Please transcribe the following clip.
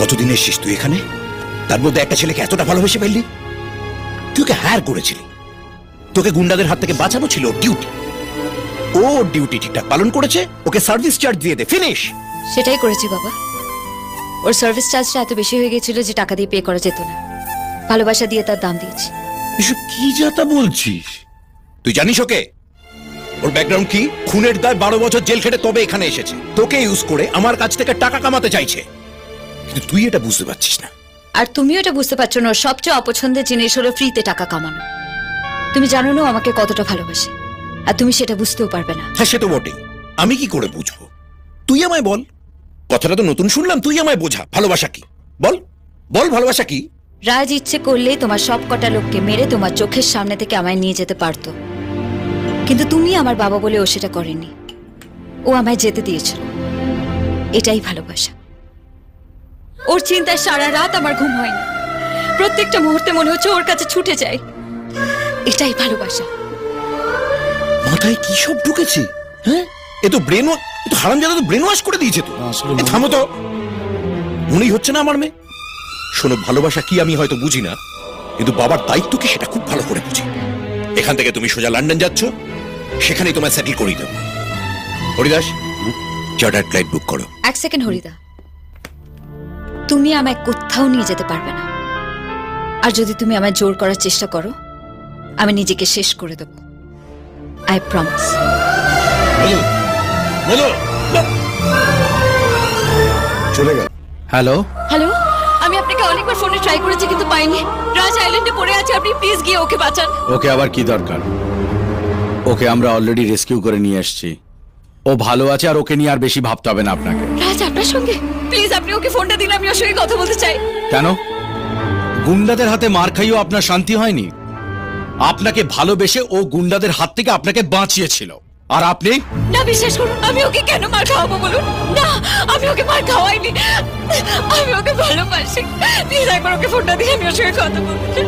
কতদিন এসছিস তুই এখানে? তার মধ্যে একটা ছেলেকে এতটা ভালোবেসে ফেললি? তুই ওকে হায়ার করেছিলি, তোকে গুন্ডাদের হাত থেকে বাঁচানো ছিল ডিউটি। ও ডিউটি ঠিকঠাক পালন করেছে, ওকে সার্ভিস চার্জ দিয়ে দে, ফিনিশ। সেটাই করেছি বাবা। ওর সার্ভিস চার্জটা এত বেশি হয়ে গেছিল যে টাকা দিয়ে পে করা যেত না, ভালোবাসা দিয়ে তার দাম দিয়েছি। এসব কি যাতা বলছিস? তুই জানিস ওকে? ওর ব্যাকগ্রাউন্ড কি? খুনের দায় 12 বছর জেল খেটে তবে এখানে এসেছে। তোকে ইউজ করে আমার কাছ থেকে টাকা কামাতে চাইছে, কিন্তু তুই এটা বুঝতে পারছিস না। আর তুমিও এটা বুঝতে পারছো না। ওর সবচেয়ে অপছন্দের জিনিস হলো ফ্রিতে টাকা কামানো। তুমি জানো না আমাকে কতটা ভালোবাসে, আর তুমি সেটা বুঝতেও পারবে না। হ্যাঁ, সে তো বটেই। আমি কি করে বুঝবো? তুই আমায় বল। কথাটা তো নতুন শুনলাম, তুই আমায় বোঝা ভালোবাসা কি। বল বল, ভালোবাসা কি? রাজ ইচ্ছে করলেই তোমার সব কটা লোককে মেরে তোমার চোখের সামনে থেকে আমায় নিয়ে যেতে পারতো, কিন্তু তুমি আমার বাবা বলে ও সেটা করেনি। ও আমায় যেতে দিয়েছিল। এটাই ভালোবাসা। ওর চিন্তায় সারা রাত আমার ঘুম হয়নি। প্রত্যেকটা মুহূর্তে মনে হচ্ছে ওর কাছে ছুটে যাই। এটাই ভালোবাসা। মাথায় কি সব ঢুকেছে? হ্যাঁ, এ তো ব্রেন ওয়াশ, এ তো হারামজাদা তো ব্রেন ওয়াশ করে দিয়েছে। তো থামো তো, মনেই হচ্ছে না আমার মেয়ে। শোনো, ভালোবাসা কি আমি হয়তো বুঝি না, কিন্তু বাবার দায়িত্ব কি সেটা খুব ভালো করে বুঝি। এখান থেকে তুমি সোজা লন্ডন যাচ্ছ, সেখানেই তোমায় সেটেল করিয়ে দেবো। হরিদাস, চার্টার্ড ফ্লাইট বুক করো। এক সেকেন্ড হরিদা, তুমি আমায় কোথাও নিয়ে যেতে পারবে না। আর যদি তুমি আমায় জোর করার চেষ্টা করো, আমি নিজেকে শেষ করে দেব। I promise. চলে গেল। হ্যালো হ্যালো, আমি আপনাকে অনেকবার ফোনে ট্রাই করেছি কিন্তু পাইনি। রাজ আইল্যান্ডে পড়ে আছে, আপনি প্লিজ গিয়ে ওকে বাঁচান। ওকে আবার কি দরকার? ওকে আমরা অলরেডি রেস্কিউ করে নিয়ে এসেছি। ও ভালো আছে, আর ওকে নিয়ে আর বেশি ভাবতে হবে না আপনাকে। রাজ আপনার সঙ্গে? প্লিজ আপনি ওকে ফোনটা দিন, আমি ওর সঙ্গে কথা বলতে চাই। কেন? গুন্ডাদের হাতে মার খাইও আপনার শান্তি হয়নি? আপনাকে ভালোবেসে ও গুন্ডাদের হাত থেকে আপনাকে বাঁচিয়েছিল, আর আপনি? না, বিশ্বাস করুন, আমি ওকে কেন মার খাওয়াবো বলুন? না, আমি ওকে মার খাওয়াইনি। আমি ওকে ভালোবাসি। প্লিজ একবার ওকে ফোনটা দিয়ে আমি ওর সঙ্গে কথা বলতে চাই।